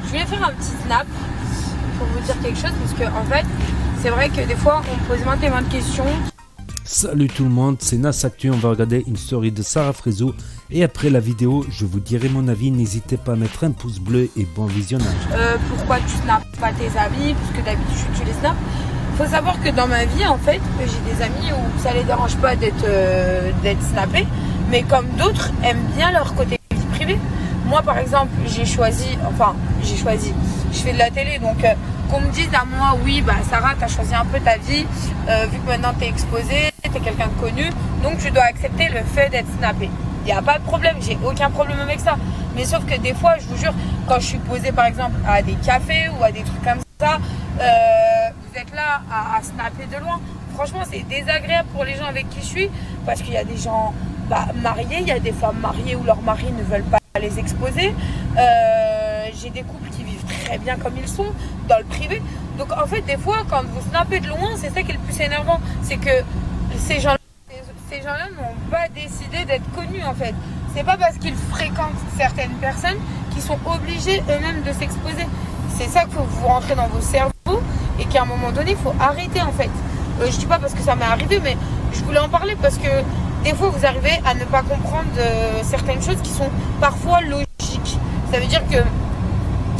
Je voulais faire un petit snap pour vous dire quelque chose parce que en fait, c'est vrai que des fois, on me pose maintes et maintes questions. Salut tout le monde, c'est Nas Actu, on va regarder une story de Sarah Frézou et après la vidéo, je vous dirai mon avis, n'hésitez pas à mettre un pouce bleu et bon visionnage. Pourquoi tu snaps pas tes amis, puisque d'habitude tu les snaps. Faut savoir que dans ma vie, en fait, j'ai des amis où ça les dérange pas d'être snappés, mais comme d'autres aiment bien leur côté vie privée. Moi par exemple, je fais de la télé, donc qu'on me dise à moi, oui bah Sarah, t'as choisi un peu ta vie, vu que maintenant t'es exposée, t'es quelqu'un de connu, donc tu dois accepter le fait d'être snappée. Il n'y a pas de problème, j'ai aucun problème avec ça. Mais sauf que des fois, je vous jure, quand je suis posée par exemple à des cafés ou à des trucs comme ça, vous êtes là à snapper de loin. Franchement, c'est désagréable pour les gens avec qui je suis, parce qu'il y a des gens mariés, il y a des femmes mariées où leurs maris ne veulent pas les exposer. J'ai des couples qui vivent très bien comme ils sont, dans le privé. Donc en fait, des fois, quand vous snappez de loin, c'est ça qui est le plus énervant. C'est que ces gens-là n'ont pas décidé d'être connus en fait. C'est pas parce qu'ils fréquentent certaines personnes qu'ils sont obligés eux-mêmes de s'exposer. C'est ça qu'il faut vous rentrer dans vos cerveaux et qu'à un moment donné, il faut arrêter en fait. Je dis pas parce que ça m'est arrivé, mais je voulais en parler parce que des fois, vous arrivez à ne pas comprendre certaines choses qui sont parfois logiques. Ça veut dire que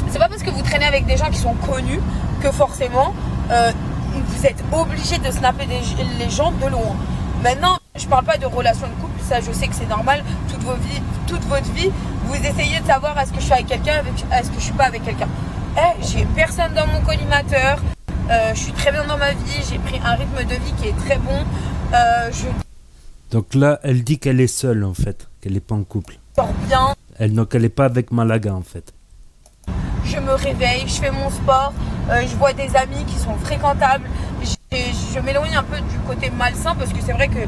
c'est pas parce que vous traînez avec des gens qui sont connus que forcément vous êtes obligé de snapper les gens de loin. Maintenant, je parle pas de relation de couple, ça je sais que c'est normal, toute votre vie, vous essayez de savoir est-ce que je suis avec quelqu'un, est-ce que je suis pas avec quelqu'un. J'ai personne dans mon collimateur, je suis très bien dans ma vie, j'ai pris un rythme de vie qui est très bon, Donc là, elle dit qu'elle est seule en fait, qu'elle n'est pas en couple. dors bien. Donc elle n'est pas avec Malaga en fait. Je me réveille, je fais mon sport, je vois des amis qui sont fréquentables, je m'éloigne un peu du côté malsain parce que c'est vrai que,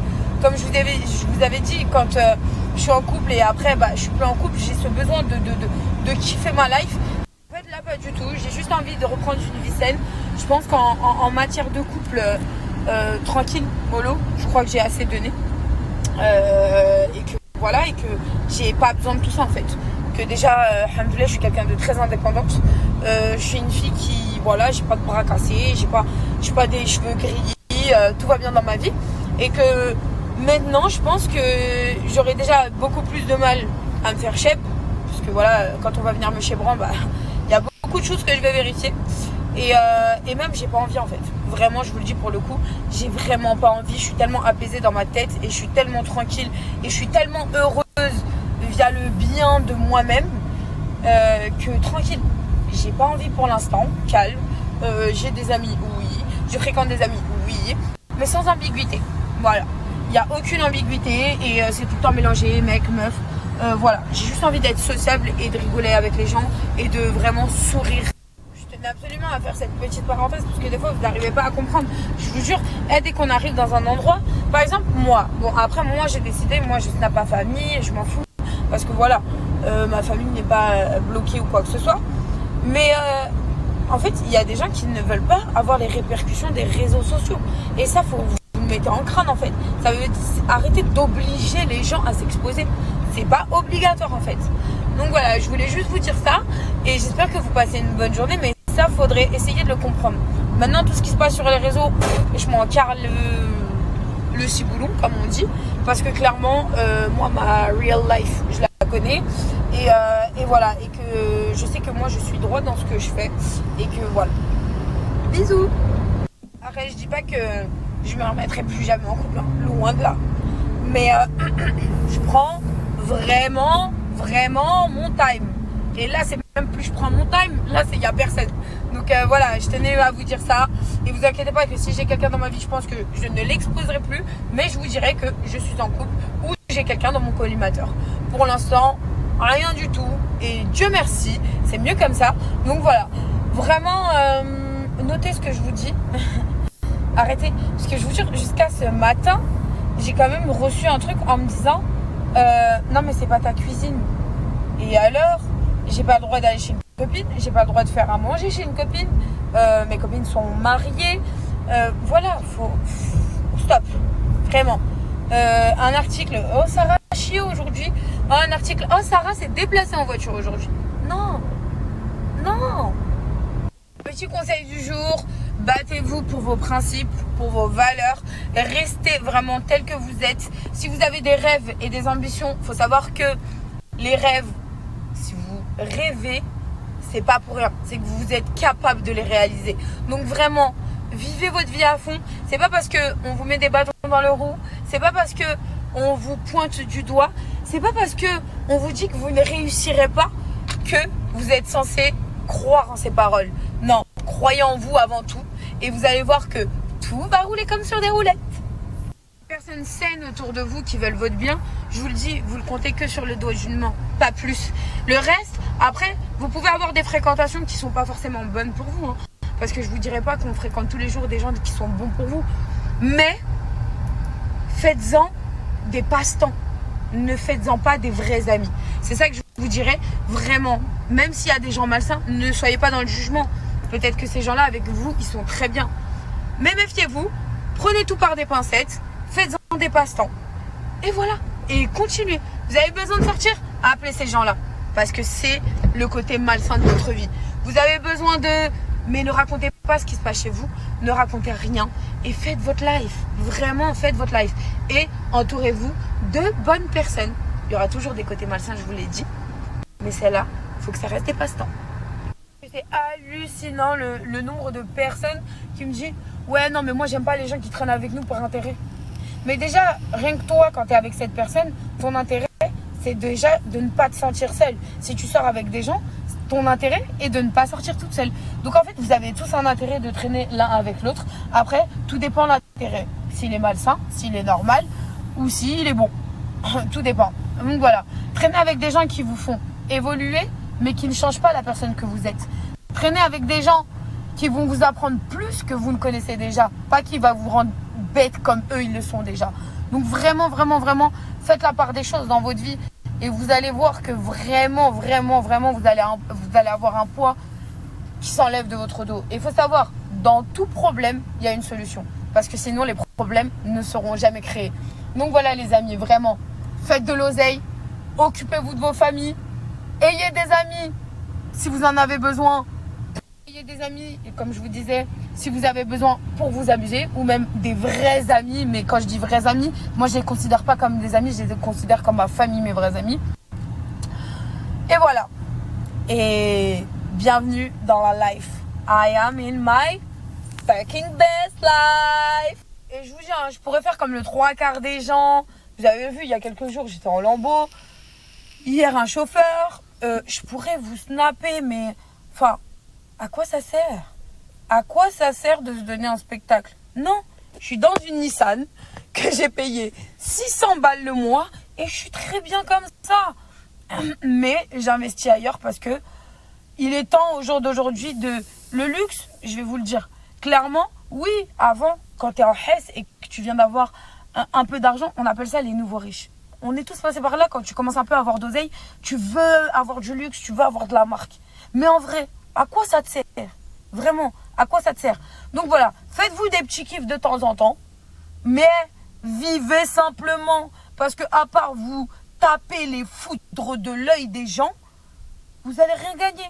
comme je vous avais dit, quand je suis en couple et après je suis plus en couple, j'ai ce besoin de kiffer ma life. En fait là pas du tout, j'ai juste envie de reprendre une vie saine. Je pense qu'en matière de couple, tranquille, mollo, je crois que j'ai assez donné. Et que j'ai pas besoin de tout ça en fait. Que déjà, alhamdoulilah, je suis quelqu'un de très indépendante. Je suis une fille qui, voilà, j'ai pas de bras cassés, j'ai pas des cheveux gris, tout va bien dans ma vie. Et que maintenant, je pense que j'aurai déjà beaucoup plus de mal à me faire cheb. Parce que voilà, quand on va venir me chebran, il y a beaucoup de choses que je vais vérifier. Et même, j'ai pas envie en fait. Vraiment, je vous le dis pour le coup, j'ai vraiment pas envie. Je suis tellement apaisée dans ma tête et je suis tellement tranquille et je suis tellement heureuse via le bien de moi-même que tranquille. J'ai pas envie pour l'instant, calme. J'ai des amis, oui. Je fréquente des amis, oui. Mais sans ambiguïté. Voilà. Il n'y a aucune ambiguïté et c'est tout le temps mélangé, mec, meuf. Voilà. J'ai juste envie d'être sociable et de rigoler avec les gens et de vraiment sourire. Je tenais absolument à faire cette petite parenthèse parce que des fois vous n'arrivez pas à comprendre. Je vous jure, dès qu'on arrive dans un endroit, par exemple moi, après moi j'ai décidé, moi je snappe ma famille, je m'en fous parce que voilà, ma famille n'est pas bloquée ou quoi que ce soit. Mais en fait, il y a des gens qui ne veulent pas avoir les répercussions des réseaux sociaux. Et ça, faut vous mettre en crâne en fait. Ça veut dire arrêter d'obliger les gens à s'exposer. C'est pas obligatoire en fait. Donc voilà, je voulais juste vous dire ça. Et j'espère que vous passez une bonne journée. Mais ça, faudrait essayer de le comprendre. Maintenant, tout ce qui se passe sur les réseaux, je m'en carre le ciboulon, comme on dit. Parce que clairement, moi, ma real life, je la connais. Et voilà. Et que je sais que moi, je suis droite dans ce que je fais. Et que voilà. Bisous. Après, je dis pas que je me remettrai plus jamais en couple. Loin de là. Mais je prends vraiment mon time. Et là, c'est même plus je prends mon time. Là, il n'y a personne. Donc voilà, je tenais à vous dire ça. Et vous inquiétez pas que si j'ai quelqu'un dans ma vie, je pense que je ne l'exposerai plus. Mais je vous dirai que je suis en couple ou j'ai quelqu'un dans mon collimateur. Pour l'instant, rien du tout. Et Dieu merci, c'est mieux comme ça. Donc voilà, vraiment, notez ce que je vous dis. Arrêtez. Parce que je vous jure, jusqu'à ce matin, j'ai quand même reçu un truc en me disant non mais c'est pas ta cuisine. Et alors, j'ai pas le droit d'aller chez une copine, j'ai pas le droit de faire à manger chez une copine, mes copines sont mariées, voilà, faut stop, vraiment. Un article, oh Sarah a chié aujourd'hui, un article, oh Sarah s'est déplacée en voiture aujourd'hui. Non, petit conseil du jour, battez-vous pour vos principes, pour vos valeurs. Restez vraiment tel que vous êtes. Si vous avez des rêves et des ambitions, il faut savoir que les rêves, si vous rêvez, c'est pas pour rien. C'est que vous êtes capable de les réaliser. Donc vraiment, vivez votre vie à fond. C'est pas parce qu'on vous met des bâtons dans le roue. C'est pas parce qu'on vous pointe du doigt. C'est pas parce qu'on vous dit que vous ne réussirez pas que vous êtes censé croire en ces paroles. Non, croyez en vous avant tout. Et vous allez voir que tout va rouler comme sur des roulettes. Personnes saines autour de vous qui veulent votre bien, je vous le dis, vous le comptez que sur le doigt d'une main, pas plus. Le reste, après, vous pouvez avoir des fréquentations qui sont pas forcément bonnes pour vous. Parce que je vous dirais pas qu'on fréquente tous les jours des gens qui sont bons pour vous. Mais faites-en des passe-temps. Ne faites-en pas des vrais amis. C'est ça que je vous dirais vraiment. Même s'il y a des gens malsains, ne soyez pas dans le jugement. Peut-être que ces gens-là, avec vous, ils sont très bien. Mais méfiez-vous, prenez tout par des pincettes, faites-en des passe-temps. Et voilà. Et continuez. Vous avez besoin de sortir, appelez ces gens-là. Parce que c'est le côté malsain de votre vie. Vous avez besoin de... Mais ne racontez pas ce qui se passe chez vous. Ne racontez rien. Et faites votre life. Vraiment, faites votre life. Et entourez-vous de bonnes personnes. Il y aura toujours des côtés malsains, je vous l'ai dit. Mais celle-là, il faut que ça reste des passe-temps. C'est hallucinant le nombre de personnes qui me disent « Ouais, non, mais moi, j'aime pas les gens qui traînent avec nous pour intérêt. » Mais déjà, rien que toi, quand tu es avec cette personne, ton intérêt, c'est déjà de ne pas te sentir seule. Si tu sors avec des gens, ton intérêt est de ne pas sortir toute seule. Donc en fait, vous avez tous un intérêt de traîner l'un avec l'autre. Après, tout dépend de l'intérêt. S'il est malsain, s'il est normal ou s'il est bon. Tout dépend. Donc voilà. Traînez avec des gens qui vous font évoluer, mais qui ne changent pas la personne que vous êtes. Traînez avec des gens qui vont vous apprendre plus que vous ne connaissez déjà. Pas qui va vous rendre bête comme eux, ils le sont déjà. Donc vraiment, vraiment, vraiment, faites la part des choses dans votre vie. Et vous allez voir que vraiment, vraiment, vraiment, vous allez avoir un poids qui s'enlève de votre dos. Et il faut savoir, dans tout problème, il y a une solution. Parce que sinon, les problèmes ne seront jamais créés. Donc voilà les amis, vraiment, faites de l'oseille, occupez-vous de vos familles, ayez des amis si vous en avez besoin. Ayez des amis, et comme je vous disais, si vous avez besoin pour vous amuser, ou même des vrais amis. Mais quand je dis vrais amis, moi je les considère pas comme des amis, je les considère comme ma famille, mes vrais amis. Et voilà. Et bienvenue dans la life. I am in my fucking best life. Et je vous dis, je pourrais faire comme le trois quarts des gens. Vous avez vu, il y a quelques jours, j'étais en lambeau. Hier, un chauffeur. Je pourrais vous snapper, mais... Enfin, à quoi ça sert ? À quoi ça sert de se donner un spectacle ? Non, je suis dans une Nissan que j'ai payé 600 balles le mois et je suis très bien comme ça. Mais j'investis ailleurs parce que il est temps au jour d'aujourd'hui de... Le luxe, je vais vous le dire clairement, oui, avant, quand tu es en Hesse et que tu viens d'avoir un peu d'argent, on appelle ça les nouveaux riches. On est tous passés par là. Quand tu commences un peu à avoir d'oseille, tu veux avoir du luxe, tu veux avoir de la marque. Mais en vrai, à quoi ça te sert ? Vraiment, à quoi ça te sert ? Donc voilà, faites-vous des petits kiffs de temps en temps, mais vivez simplement. Parce que à part vous taper les foudres de l'œil des gens, vous n'allez rien gagner.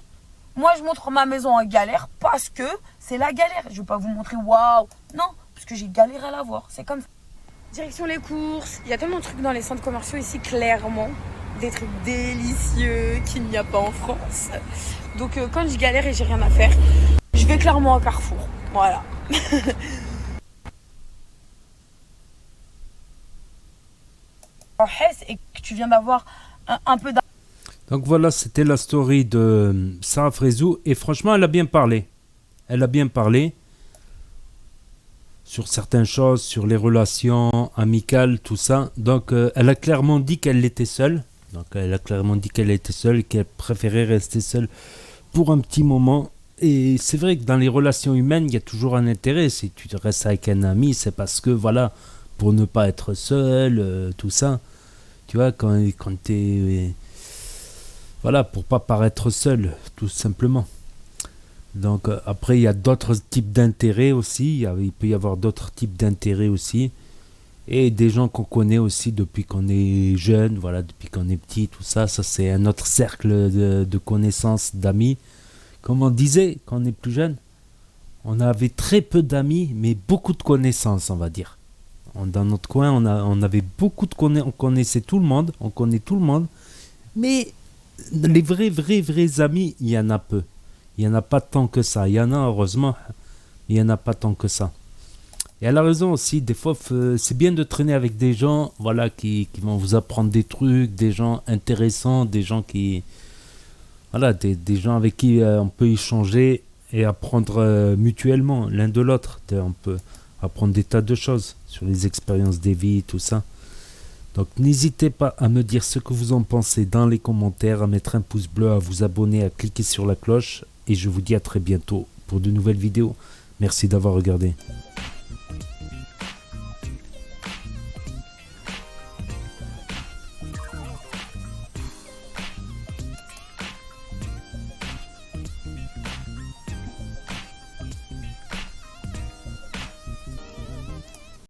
Moi, je montre ma maison en galère parce que c'est la galère. Je ne vais pas vous montrer waouh. Non, parce que j'ai galéré à la voir. C'est comme ça. Direction les courses. Il y a tellement de trucs dans les centres commerciaux ici, clairement. Des trucs délicieux qu'il n'y a pas en France. Donc quand je galère et j'ai rien à faire, je vais clairement à Carrefour. Voilà. En Hesse et que tu viens d'avoir un peu d'argent. Donc voilà, c'était la story de Sarah Frézou. Et franchement, elle a bien parlé. Elle a bien parlé sur certaines choses, sur les relations amicales, tout ça. Donc elle a clairement dit qu'elle était seule. Donc elle a clairement dit qu'elle était seule et qu'elle préférait rester seule pour un petit moment. Et c'est vrai que dans les relations humaines, il y a toujours un intérêt. Si tu restes avec un ami, c'est parce que, voilà, pour ne pas être seul, tout ça. Tu vois, quand tu es... Voilà, pour pas paraître seul, tout simplement. Donc après, il y a d'autres types d'intérêts aussi. Il peut y avoir d'autres types d'intérêts aussi. Et des gens qu'on connaît aussi depuis qu'on est jeune, voilà, depuis qu'on est petit, tout ça. Ça, c'est un autre cercle de connaissances, d'amis. Comme on disait quand on est plus jeune, on avait très peu d'amis, mais beaucoup de connaissances, on va dire. Dans notre coin, on avait beaucoup de connaissances, on connaissait tout le monde, on connaît tout le monde, mais les vrais amis, il y en a peu. Il n'y en a pas tant que ça. Il y en a, heureusement, mais il n'y en a pas tant que ça. Et elle a raison aussi, des fois, c'est bien de traîner avec des gens voilà, qui vont vous apprendre des trucs, des gens intéressants, des gens qui... Voilà, des gens avec qui on peut échanger et apprendre mutuellement l'un de l'autre. On peut apprendre des tas de choses sur les expériences des vies, tout ça. Donc n'hésitez pas à me dire ce que vous en pensez dans les commentaires, à mettre un pouce bleu, à vous abonner, à cliquer sur la cloche. Et je vous dis à très bientôt pour de nouvelles vidéos. Merci d'avoir regardé.